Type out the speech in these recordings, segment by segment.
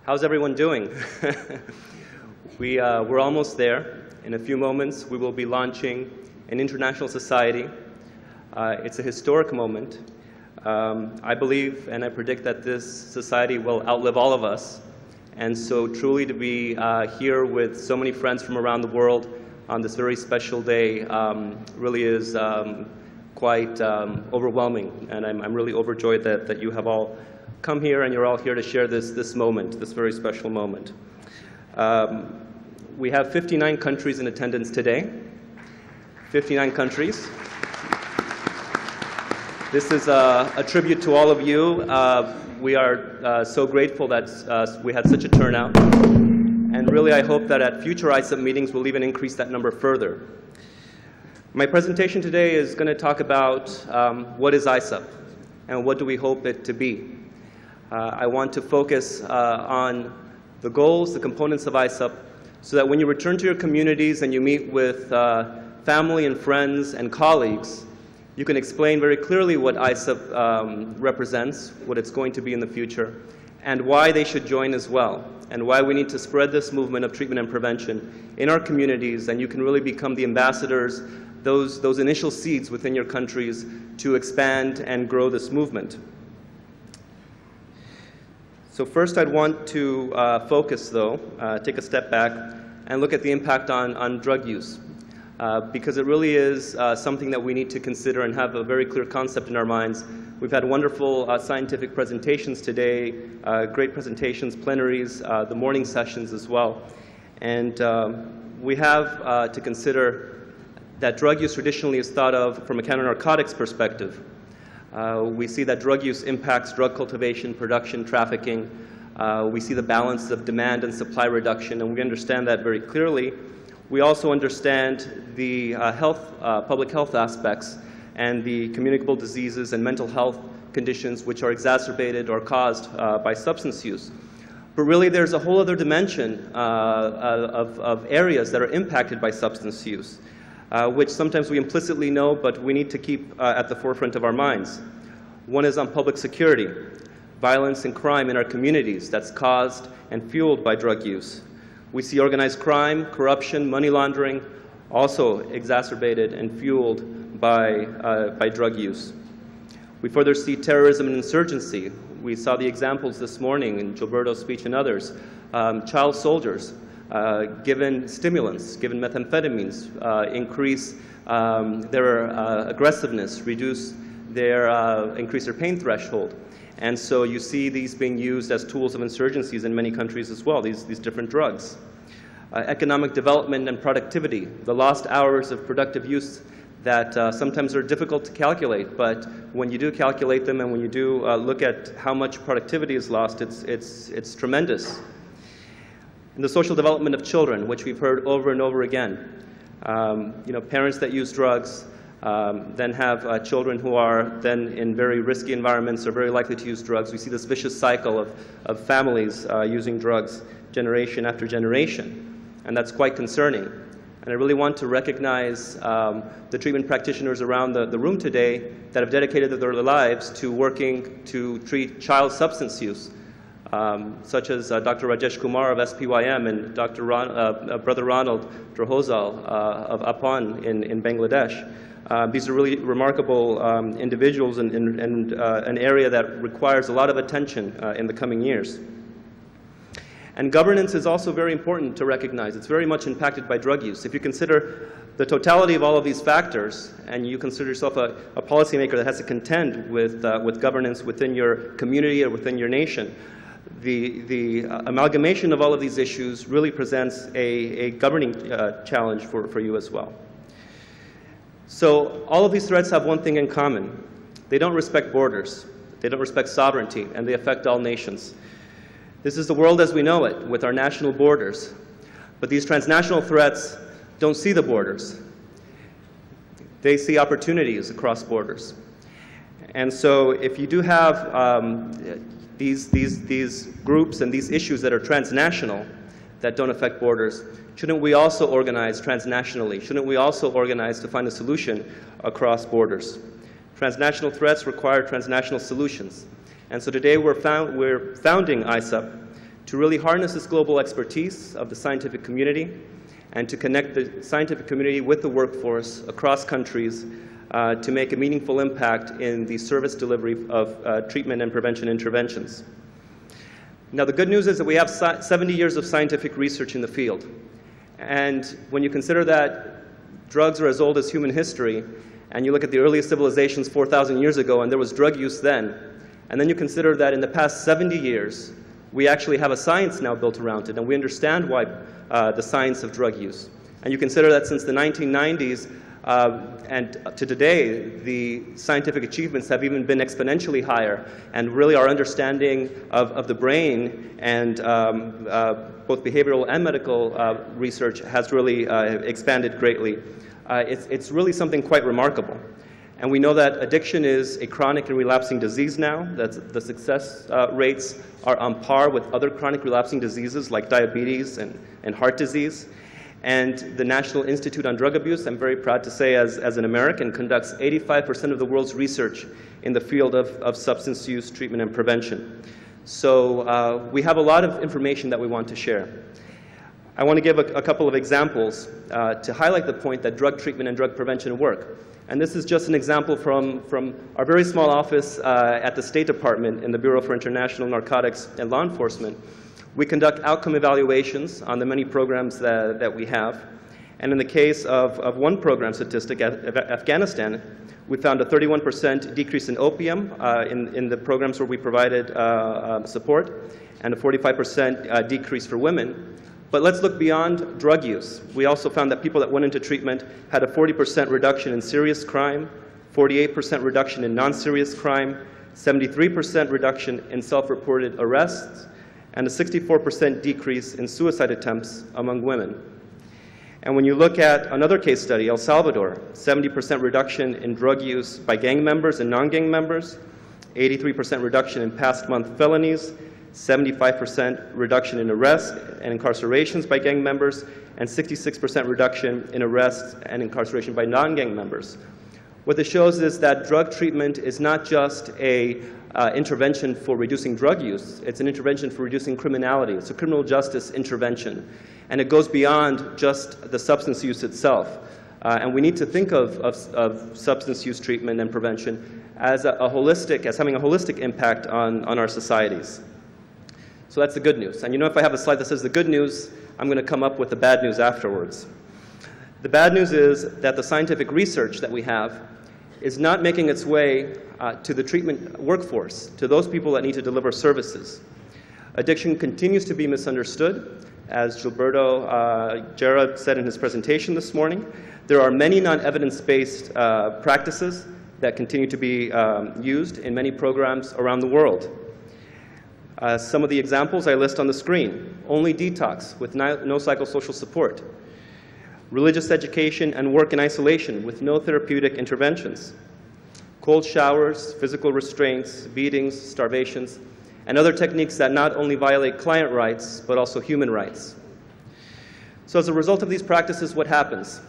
How's everyone doing? We're almost there. In a few moments, we will be launching an international society. It's a historic moment. I believe and I predict that this society will outlive all of us. And so truly to be here with so many friends from around the world on this very special day really is quite overwhelming. And I'm really overjoyed that you have all come here and you're all here to share this moment, this very special moment. We have 59 countries in attendance today. 59 countries. This is a tribute to all of you. We are so grateful that we had such a turnout. And really, I hope that at future ISSUP meetings, we'll even increase that number further. My presentation today is going to talk about what is ISSUP and what do we hope it to be. I want to focus on the goals, the components of ISSUP, so that when you return to your communities and you meet with family and friends and colleagues, you can explain very clearly what ISSUP represents, what it's going to be in the future, and why they should join as well, and why we need to spread this movement of treatment and prevention in our communities, and you can really become the ambassadors, those initial seeds within your countries to expand and grow this movement. So first I'd want to focus, though, take a step back and look at the impact on drug use. Because it really is something that we need to consider and have a very clear concept in our minds. We've had wonderful scientific presentations today, great presentations, plenaries, the morning sessions as well. And we have to consider that drug use traditionally is thought of from a counter-narcotics perspective. We see that drug use impacts drug cultivation, production, trafficking. We see the balance of demand and supply reduction, and we understand that very clearly. We also understand the public health aspects and the communicable diseases and mental health conditions which are exacerbated or caused by substance use. But really there's a whole other dimension of areas that are impacted by substance use, which sometimes we implicitly know, but we need to keep at the forefront of our minds. One is on public security, violence and crime in our communities that's caused and fueled by drug use. We see organized crime, corruption, money laundering, also exacerbated and fueled by drug use. We further see terrorism and insurgency. We saw the examples this morning in Gilberto's speech and others. Child soldiers, given stimulants, given methamphetamines, increase their aggressiveness, increase their pain threshold. And so you see these being used as tools of insurgencies in many countries as well, these different drugs. Economic development and productivity, the lost hours of productive use that sometimes are difficult to calculate, but when you do calculate them and when you do look at how much productivity is lost, it's tremendous. And the social development of children, which we've heard over and over again. Parents that use drugs, then have children who are then in very risky environments or very likely to use drugs. We see this vicious cycle of families using drugs generation after generation, and that's quite concerning. And I really want to recognize the treatment practitioners around the room today that have dedicated their lives to working to treat child substance use, such as Dr. Rajesh Kumar of SPYM and Dr. Brother Ronald Drohozal of APON in Bangladesh. These are really remarkable individuals in an area that requires a lot of attention in the coming years. And governance is also very important to recognize. It's very much impacted by drug use. If you consider the totality of all of these factors, and you consider yourself a policymaker that has to contend with governance within your community or within your nation, the amalgamation of all of these issues really presents a governing challenge for you as well. So all of these threats have one thing in common. They don't respect borders. They don't respect sovereignty, and they affect all nations. This is the world as we know it, with our national borders. But these transnational threats don't see the borders. They see opportunities across borders. And so if you do have these groups and these issues that are transnational, that don't affect borders, shouldn't we also organize transnationally? Shouldn't we also organize to find a solution across borders? Transnational threats require transnational solutions. And so today we're founding ISSUP to really harness this global expertise of the scientific community and to connect the scientific community with the workforce across countries to make a meaningful impact in the service delivery of treatment and prevention interventions. Now, the good news is that we have 70 years of scientific research in the field. And when you consider that drugs are as old as human history, and you look at the earliest civilizations 4,000 years ago, and there was drug use then, and then you consider that in the past 70 years, we actually have a science now built around it, and we understand why the science of drug use. And you consider that since the 1990s and to today, the scientific achievements have even been exponentially higher, and really our understanding of the brain and both behavioral and medical research has really expanded greatly. It's really something quite remarkable. And we know that addiction is a chronic and relapsing disease now, that the success rates are on par with other chronic relapsing diseases like diabetes and heart disease. And the National Institute on Drug Abuse, I'm very proud to say as an American, conducts 85% of the world's research in the field of substance use treatment and prevention. So we have a lot of information that we want to share. I want to give a couple of examples to highlight the point that drug treatment and drug prevention work. And this is just an example from our very small office at the State Department in the Bureau for International Narcotics and Law Enforcement. We conduct outcome evaluations on the many programs that we have. And in the case of one program statistic, Afghanistan, we found a 31% decrease in opium in the programs where we provided support, and a 45% decrease for women. But let's look beyond drug use. We also found that people that went into treatment had a 40% reduction in serious crime, 48% reduction in non-serious crime, 73% reduction in self-reported arrests, and a 64% decrease in suicide attempts among women. And when you look at another case study, El Salvador, 70% reduction in drug use by gang members and non-gang members, 83% reduction in past month felonies, 75% reduction in arrests and incarcerations by gang members, and 66% reduction in arrests and incarceration by non-gang members. What this shows is that drug treatment is not just a intervention for reducing drug use, it's an intervention for reducing criminality. It's a criminal justice intervention. And it goes beyond just the substance use itself. And we need to think of substance use treatment and prevention as having a holistic impact on our societies. So that's the good news. And you know, if I have a slide that says the good news, I'm going to come up with the bad news afterwards. The bad news is that the scientific research that we have is not making its way to the treatment workforce, to those people that need to deliver services. Addiction continues to be misunderstood. As Gilberto Gera said in his presentation this morning, there are many non-evidence-based practices that continue to be used in many programs around the world. Some of the examples I list on the screen: only detox with no psychosocial support, religious education and work in isolation with no therapeutic interventions, cold showers, physical restraints, beatings, starvations, and other techniques that not only violate client rights, but also human rights. So as a result of these practices, what happens?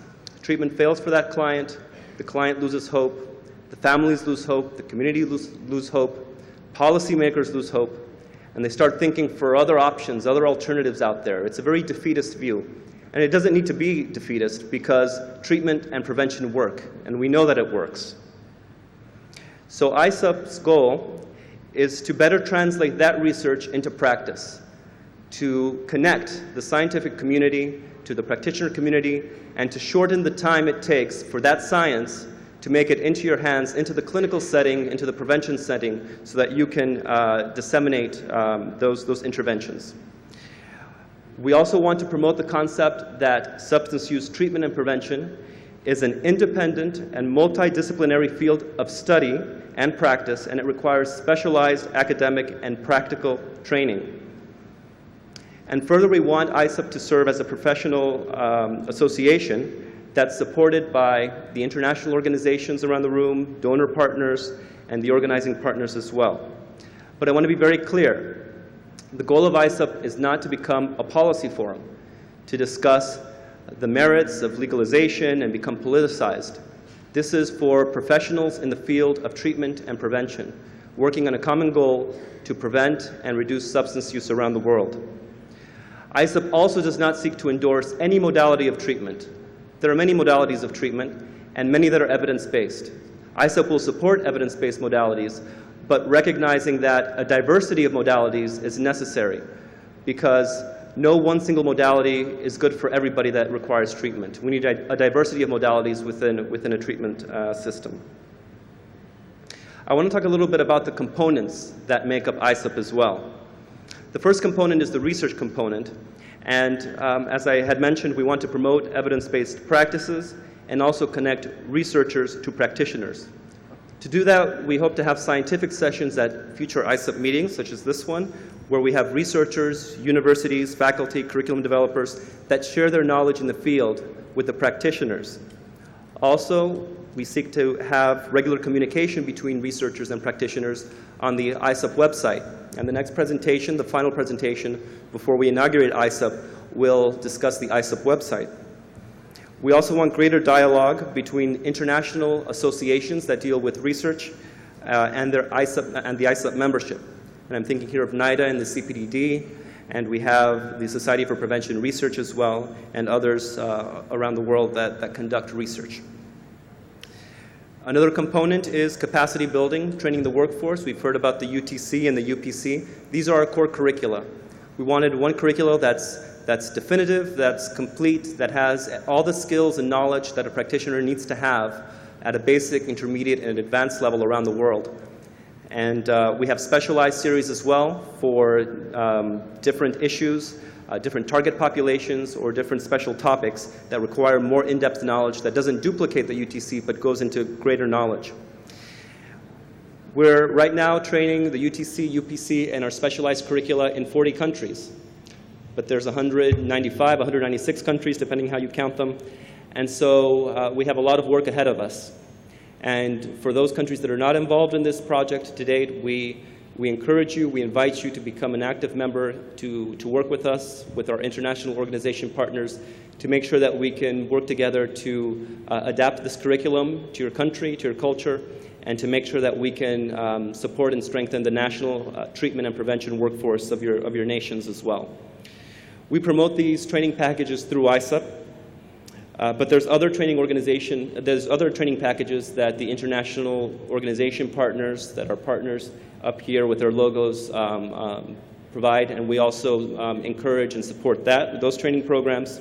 Treatment fails for that client, the client loses hope, the families lose hope, the community lose hope, policymakers lose hope, and they start thinking for other options, other alternatives out there. It's a very defeatist view. And it doesn't need to be defeatist because treatment and prevention work, and we know that it works. So ISSUP's goal is to better translate that research into practice, to connect the scientific community to the practitioner community, and to shorten the time it takes for that science to make it into your hands, into the clinical setting, into the prevention setting, so that you can disseminate those interventions. We also want to promote the concept that substance use treatment and prevention is an independent and multidisciplinary field of study and practice, and it requires specialized academic and practical training. And further, we want ISSUP to serve as a professional association that's supported by the international organizations around the room, donor partners, and the organizing partners as well. But I want to be very clear. The goal of ISSUP is not to become a policy forum, to discuss the merits of legalization and become politicized. This is for professionals in the field of treatment and prevention. working on a common goal to prevent and reduce substance use around the world. ISSUP also does not seek to endorse any modality of treatment. There are many modalities of treatment, and many that are evidence-based. ISSUP will support evidence-based modalities, but recognizing that a diversity of modalities is necessary, because no one single modality is good for everybody that requires treatment. We need a diversity of modalities within a treatment system. I want to talk a little bit about the components that make up ISSUP as well. The first component is the research component, and as I had mentioned, we want to promote evidence-based practices and also connect researchers to practitioners. To do that, we hope to have scientific sessions at future ISSUP meetings, such as this one, where we have researchers, universities, faculty, curriculum developers that share their knowledge in the field with the practitioners. Also, we seek to have regular communication between researchers and practitioners on the ISSUP website. And the next presentation, the final presentation before we inaugurate ISSUP, will discuss the ISSUP website. We also want greater dialogue between international associations that deal with research and the ISSUP membership. And I'm thinking here of NIDA and the CPDD, and we have the Society for Prevention Research as well, and others around the world that conduct research. Another component is capacity building, training the workforce. We've heard about the UTC and the UPC. These are our core curricula. We wanted one curricula that's definitive, that's complete, that has all the skills and knowledge that a practitioner needs to have at a basic, intermediate, and advanced level around the world. And we have specialized series as well for different issues, different target populations, or different special topics that require more in-depth knowledge that doesn't duplicate the UTC but goes into greater knowledge. We're right now training the UTC, UPC, and our specialized curricula in 40 countries. But there's 195, 196 countries, depending how you count them. And so we have a lot of work ahead of us. And for those countries that are not involved in this project to date, we encourage you, we invite you to become an active member, to work with us, with our international organization partners, to make sure that we can work together to adapt this curriculum to your country, to your culture, and to make sure that we can support and strengthen the national treatment and prevention workforce of your nations as well. We promote these training packages through ISSUP, but there's other training packages that the international organization partners, that are partners up here with their logos, provide, and we also encourage and support those training programs.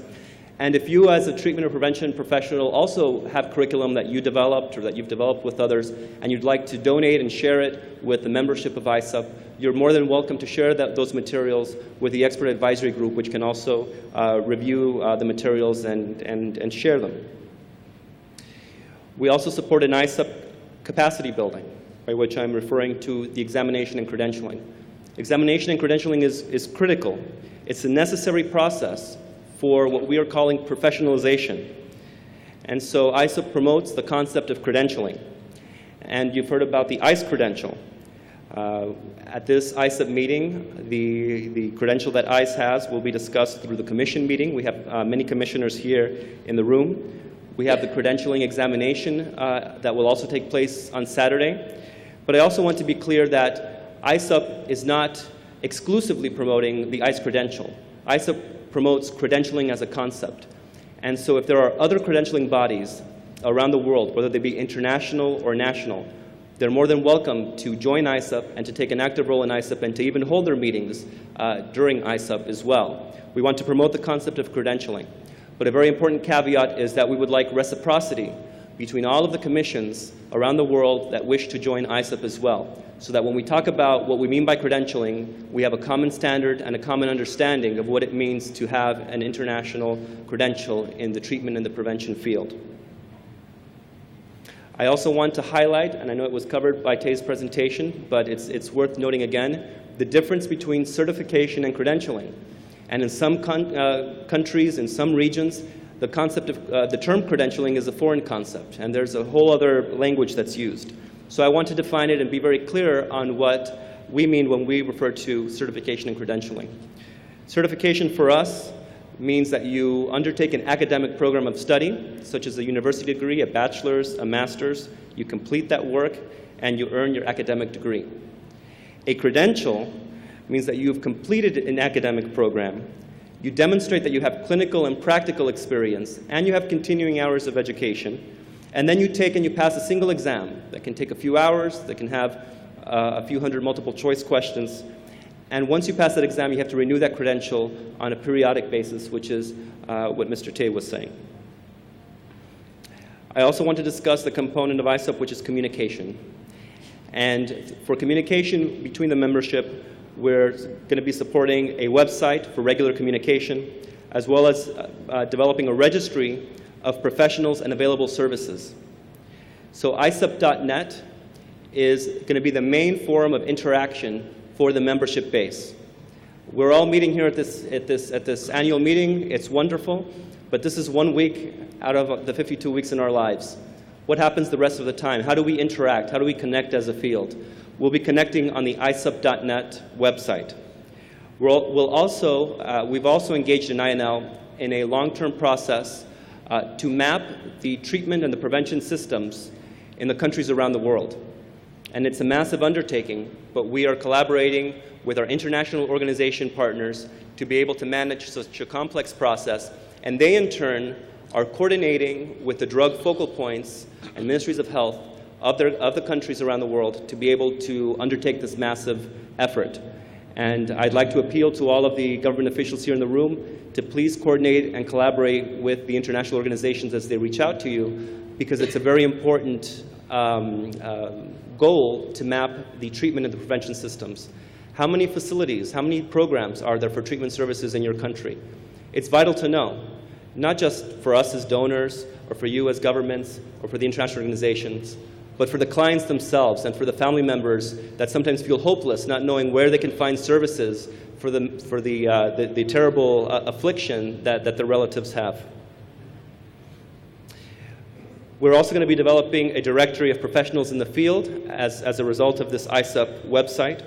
And if you, as a treatment or prevention professional, also have curriculum that you developed or that you've developed with others, and you'd like to donate and share it with the membership of ISSUP, you're more than welcome to share those materials with the expert advisory group, which can also review the materials and share them. We also support an ISSUP capacity building, by which I'm referring to the examination and credentialing. Examination and credentialing is critical. It's a necessary process for what we are calling professionalization. And so ISSUP promotes the concept of credentialing. And you've heard about the ICE credential. At this ISSUP meeting, the credential that ICE has will be discussed through the commission meeting. We have many commissioners here in the room. We have the credentialing examination that will also take place on Saturday. But I also want to be clear that ISSUP is not exclusively promoting the ICE credential. ISSUP promotes credentialing as a concept. And so if there are other credentialing bodies around the world, whether they be international or national, they're more than welcome to join ISSUP and to take an active role in ISSUP and to even hold their meetings during ISSUP as well. We want to promote the concept of credentialing. But a very important caveat is that we would like reciprocity between all of the commissions around the world that wish to join ISSUP as well, so that when we talk about what we mean by credentialing, we have a common standard and a common understanding of what it means to have an international credential in the treatment and the prevention field. I also want to highlight, and I know it was covered by Tay's presentation, but it's worth noting again, the difference between certification and credentialing. And in some countries, in some regions, the concept of the term credentialing is a foreign concept, and there's a whole other language that's used. So I want to define it and be very clear on what we mean when we refer to certification and credentialing. Certification for us means that you undertake an academic program of study, such as a university degree, a bachelor's, a master's. You complete that work, and you earn your academic degree. A credential means that you've completed an academic program, you demonstrate that you have clinical and practical experience, and you have continuing hours of education, and then you take and you pass a single exam that can take a few hours, that can have a few hundred multiple choice questions, and once you pass that exam, you have to renew that credential on a periodic basis, which is what Mr. Tay was saying. I also want to discuss the component of ISSUP, which is communication. And for communication between the membership, we're going to be supporting a website for regular communication, as well as developing a registry of professionals and available services. So ISSUP.net is going to be the main forum of interaction for the membership base. We're all meeting here at this annual meeting. It's wonderful, but this is 1 week out of the 52 weeks in our lives. What happens the rest of the time? How do we interact? How do we connect as a field? We'll be connecting on the ISSUP.net website. We've also engaged in INL in a long-term process to map the treatment and the prevention systems in the countries around the world. And it's a massive undertaking, but we are collaborating with our international organization partners to be able to manage such a complex process, and they in turn are coordinating with the drug focal points and ministries of health of the countries around the world to be able to undertake this massive effort. And I'd like to appeal to all of the government officials here in the room to please coordinate and collaborate with the international organizations as they reach out to you, because it's a very important goal to map the treatment and the prevention systems. How many facilities, how many programs are there for treatment services in your country? It's vital to know, not just for us as donors or for you as governments or for the international organizations, but for the clients themselves and for the family members that sometimes feel hopeless, not knowing where they can find services for the terrible affliction that their relatives have. We're also going to be developing a directory of professionals in the field as a result of this ISSUP website.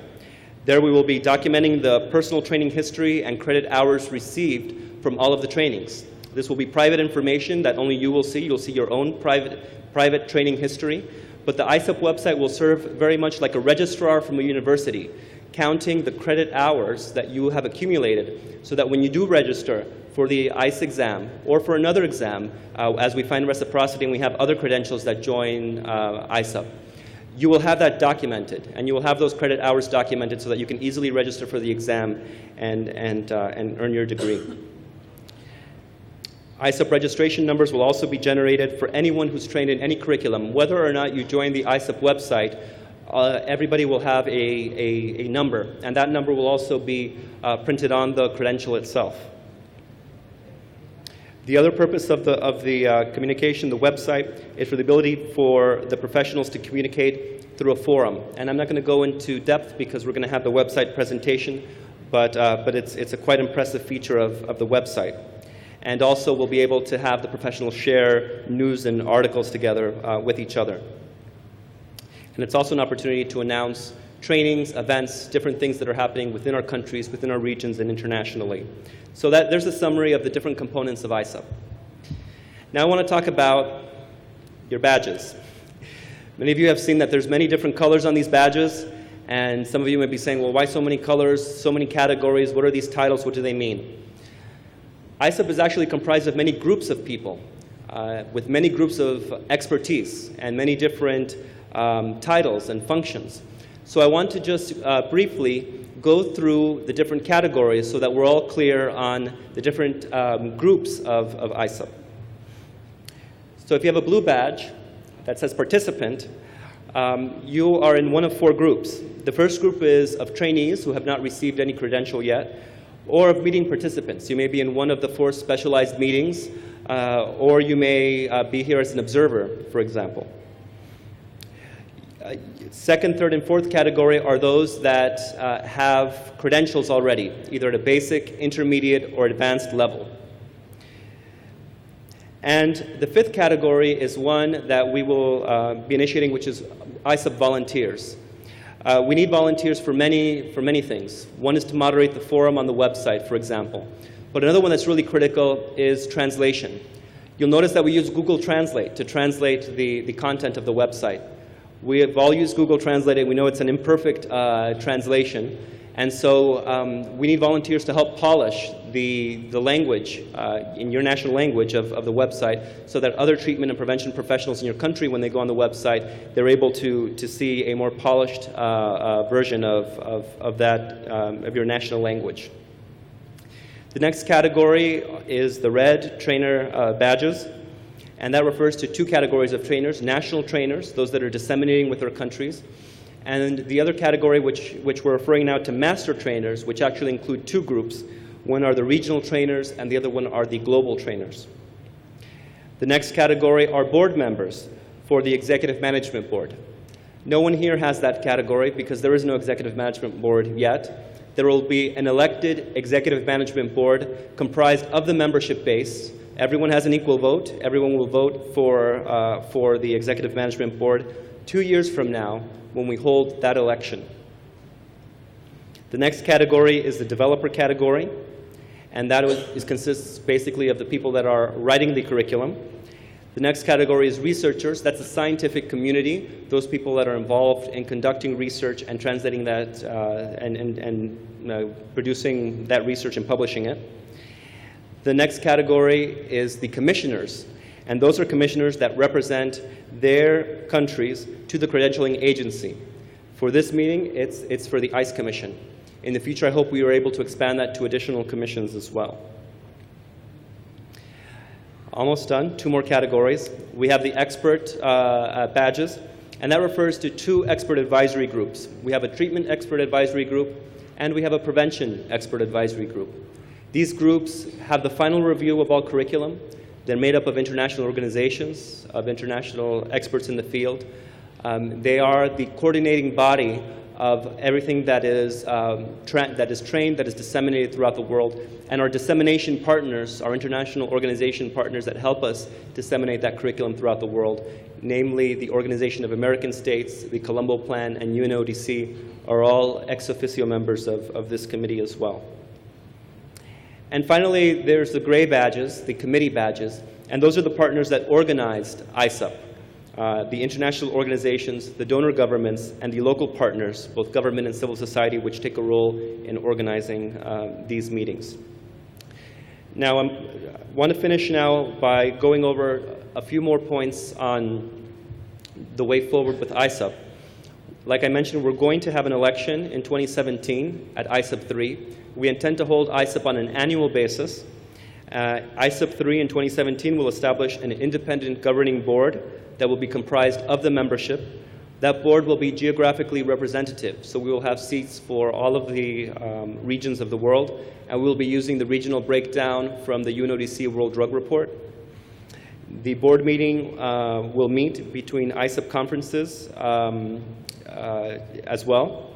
There we will be documenting the personal training history and credit hours received from all of the trainings. This will be private information that only you will see. You'll see your own private training history. But the ISSUP website will serve very much like a registrar from a university, counting the credit hours that you have accumulated, so that when you do register for the ICE exam or for another exam, as we find reciprocity and we have other credentials that join ISSUP, you will have that documented, and you will have those credit hours documented so that you can easily register for the exam and earn your degree. ISSUP registration numbers will also be generated for anyone who's trained in any curriculum. Whether or not you join the ISSUP website, everybody will have a number, and that number will also be printed on the credential itself. The other purpose of the communication, the website, is for the ability for the professionals to communicate through a forum. And I'm not going to go into depth because we're going to have the website presentation, but it's a quite impressive feature of the website. And also we'll be able to have the professionals share news and articles together with each other. And it's also an opportunity to announce trainings, events, different things that are happening within our countries, within our regions, and internationally. So there's a summary of the different components of ISSUP. Now I want to talk about your badges. Many of you have seen that there's many different colors on these badges, and some of you may be saying, well, why so many colors, so many categories, what are these titles, what do they mean? ISSUP is actually comprised of many groups of people, with many groups of expertise and many different titles and functions. So I want to just briefly go through the different categories so that we're all clear on the different groups of ISSUP. So if you have a blue badge that says participant, you are in one of four groups. The first group is of trainees who have not received any credential yet, or of meeting participants. You may be in one of the four specialized meetings, or you may be here as an observer, for example. Second, third, and fourth category are those that have credentials already, either at a basic, intermediate, or advanced level. And the fifth category is one that we will be initiating, which is ISSUP volunteers. We need volunteers for many things. One is to moderate the forum on the website, for example. But another one that's really critical is translation. You'll notice that we use Google Translate to translate the content of the website. We have all used Google Translate, and we know it's an imperfect translation. And so we need volunteers to help polish the language, in your national language of the website, so that other treatment and prevention professionals in your country, when they go on the website, they're able to see a more polished version of your national language. The next category is the red trainer badges. And that refers to two categories of trainers: national trainers, those that are disseminating with their countries, and the other category, which we're referring now to master trainers, which actually include two groups. One are the regional trainers, and the other one are the global trainers. The next category are board members for the Executive Management Board. No one here has that category because there is no Executive Management Board yet. There will be an elected Executive Management Board comprised of the membership base. Everyone has an equal vote. Everyone will vote for the Executive Management Board 2 years from now when we hold that election. The next category is the developer category, and that consists basically of the people that are writing the curriculum. The next category is researchers. That's the scientific community, those people that are involved in conducting research and translating that and producing that research and publishing it. The next category is the commissioners, and those are commissioners that represent their countries to the credentialing agency. For this meeting, it's for the ICE Commission. In the future, I hope we are able to expand that to additional commissions as well. Almost done. 2 more categories. We have the expert badges, and that refers to 2 expert advisory groups. We have a treatment expert advisory group, and we have a prevention expert advisory group. These groups have the final review of all curriculum. They're made up of international organizations, of international experts in the field. They are the coordinating body of everything that is trained, that is disseminated throughout the world. And our dissemination partners, our international organization partners that help us disseminate that curriculum throughout the world, namely the Organization of American States, the Colombo Plan, and UNODC, are all ex officio members of this committee as well. And finally, there's the gray badges, the committee badges, and those are the partners that organized ISSUP, the international organizations, the donor governments, and the local partners, both government and civil society, which take a role in organizing these meetings. Now, I want to finish now by going over a few more points on the way forward with ISSUP. Like I mentioned, we're going to have an election in 2017 at ISSUP 3. We intend to hold ISSUP on an annual basis. ISSUP 3 in 2017 will establish an independent governing board that will be comprised of the membership. That board will be geographically representative, so we will have seats for all of the regions of the world, and we'll be using the regional breakdown from the UNODC World Drug Report. The board meeting will meet between ISSUP conferences as well.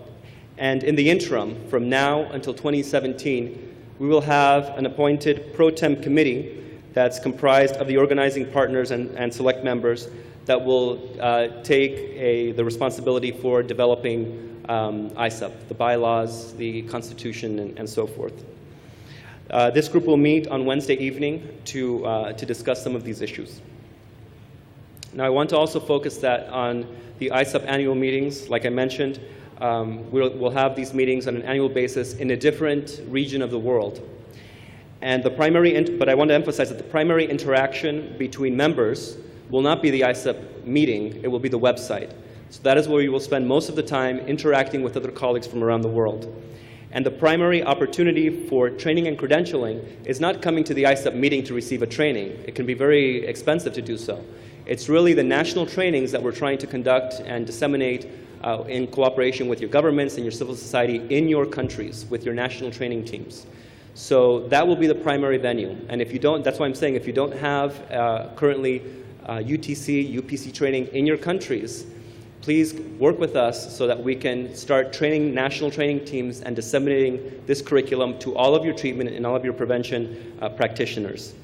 And in the interim, from now until 2017, we will have an appointed pro tem committee that's comprised of the organizing partners and select members that will take the responsibility for developing ISSUP, the bylaws, the constitution, and so forth. This group will meet on Wednesday evening to discuss some of these issues. Now, I want to also focus that on the ISSUP annual meetings. Like I mentioned, we'll have these meetings on an annual basis in a different region of the world. And but I want to emphasize that the primary interaction between members will not be the ISSUP meeting, it will be the website. So that is where you will spend most of the time interacting with other colleagues from around the world. And the primary opportunity for training and credentialing is not coming to the ISSUP meeting to receive a training. It can be very expensive to do so. It's really the national trainings that we're trying to conduct and disseminate in cooperation with your governments and your civil society in your countries with your national training teams. So that will be the primary venue. And if you don't, that's why I'm saying if you don't have currently UTC, UPC training in your countries, please work with us so that we can start training national training teams and disseminating this curriculum to all of your treatment and all of your prevention practitioners.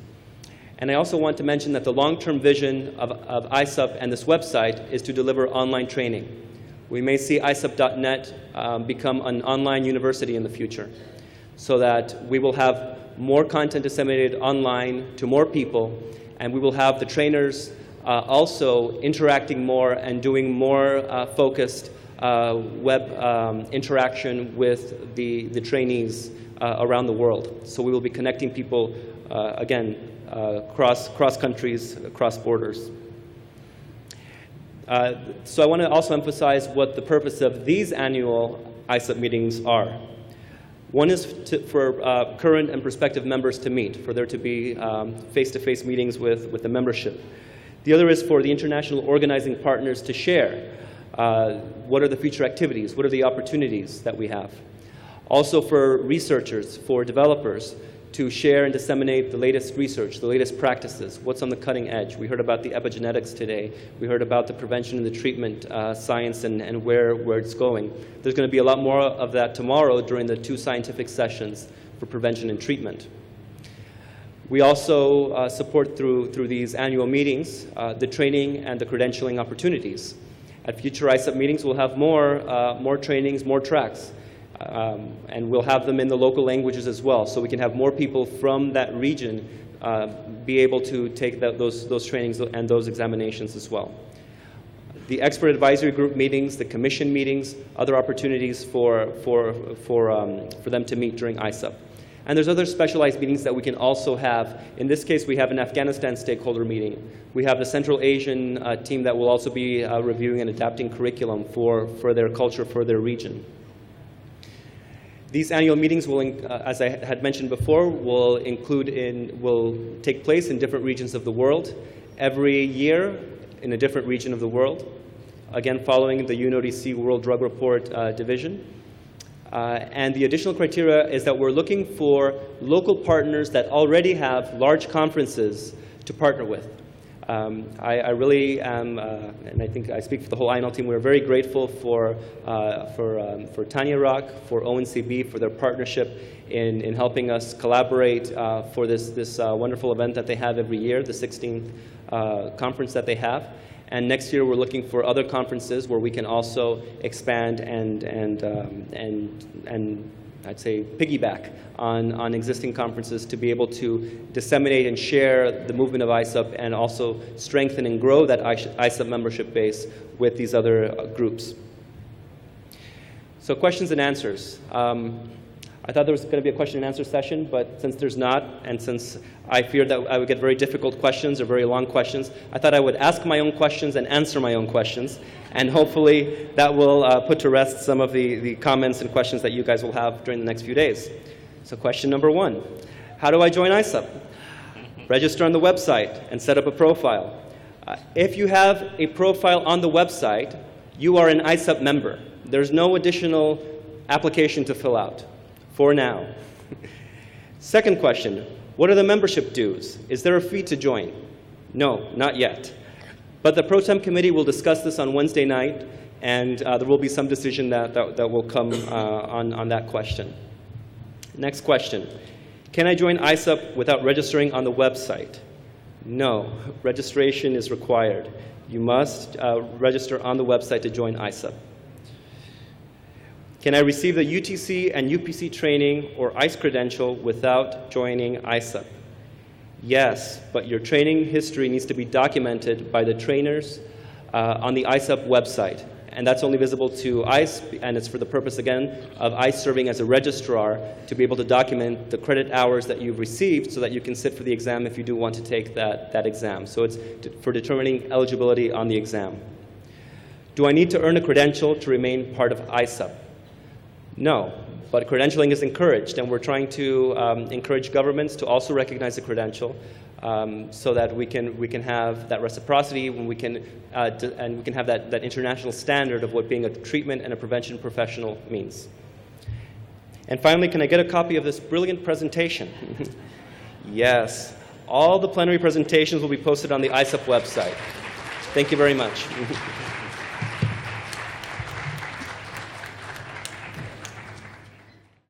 And I also want to mention that the long-term vision of ISSUP and this website is to deliver online training. We may see ISSUP.net become an online university in the future, so that we will have more content disseminated online to more people, and we will have the trainers also interacting more and doing more focused web interaction with the trainees around the world. So we will be connecting people, again, cross countries, across borders. So I want to also emphasize what the purpose of these annual ISSUP meetings are. One is for current and prospective members to meet, for there to be face-to-face meetings with the membership. The other is for the international organizing partners to share what are the future activities, what are the opportunities that we have. Also for researchers, for developers, to share and disseminate the latest research, the latest practices, what's on the cutting edge. We heard about the epigenetics today. We heard about the prevention and the treatment science and where it's going. There's going to be a lot more of that tomorrow during the 2 scientific sessions for prevention and treatment. We also support through these annual meetings the training and the credentialing opportunities. At future ISSUP meetings, we'll have more trainings, more tracks. And we'll have them in the local languages as well, so we can have more people from that region be able to take those trainings and those examinations as well. The expert advisory group meetings, the commission meetings, other opportunities for them to meet during ISSUP. And there's other specialized meetings that we can also have. In this case, we have an Afghanistan stakeholder meeting. We have the Central Asian team that will also be reviewing and adapting curriculum for their culture, for their region. These annual meetings will, as I had mentioned before, will take place in different regions of the world, every year in a different region of the world, again following the UNODC World Drug Report division. And the additional criteria is that we're looking for local partners that already have large conferences to partner with. I really am, and I think I speak for the whole INL team, we're very grateful for Tanya Rock, for ONCB, for their partnership in helping us collaborate for this wonderful event that they have every year, the 16th conference that they have. And next year we're looking for other conferences where we can also expand and I'd say piggyback on existing conferences to be able to disseminate and share the movement of ISSUP and also strengthen and grow that ISSUP membership base with these other groups. So questions and answers. I thought there was going to be a question and answer session, but since there's not, and since I feared that I would get very difficult questions or very long questions, I thought I would ask my own questions and answer my own questions, and hopefully that will put to rest some of the comments and questions that you guys will have during the next few days. So question number 1, how do I join ISSUP? Register on the website and set up a profile. If you have a profile on the website, you are an ISSUP member. There's no additional application to fill out. For now. Second question, what are the membership dues? Is there a fee to join? No, not yet. But the Pro Tem Committee will discuss this on Wednesday night, and there will be some decision that will come on that question. Next question, can I join ISSUP without registering on the website? No, registration is required. You must register on the website to join ISSUP. Can I receive the UTC and UPC training or ICE credential without joining ISSUP? Yes, but your training history needs to be documented by the trainers on the ISSUP website. And that's only visible to ICE, and it's for the purpose, again, of ICE serving as a registrar to be able to document the credit hours that you've received so that you can sit for the exam if you do want to take that exam. So it's for determining eligibility on the exam. Do I need to earn a credential to remain part of ISSUP? No, but credentialing is encouraged, and we're trying to encourage governments to also recognize the credential so that we can have that reciprocity, and we can have that international standard of what being a treatment and a prevention professional means. And finally, can I get a copy of this brilliant presentation? Yes, all the plenary presentations will be posted on the ISSUP website. Thank you very much.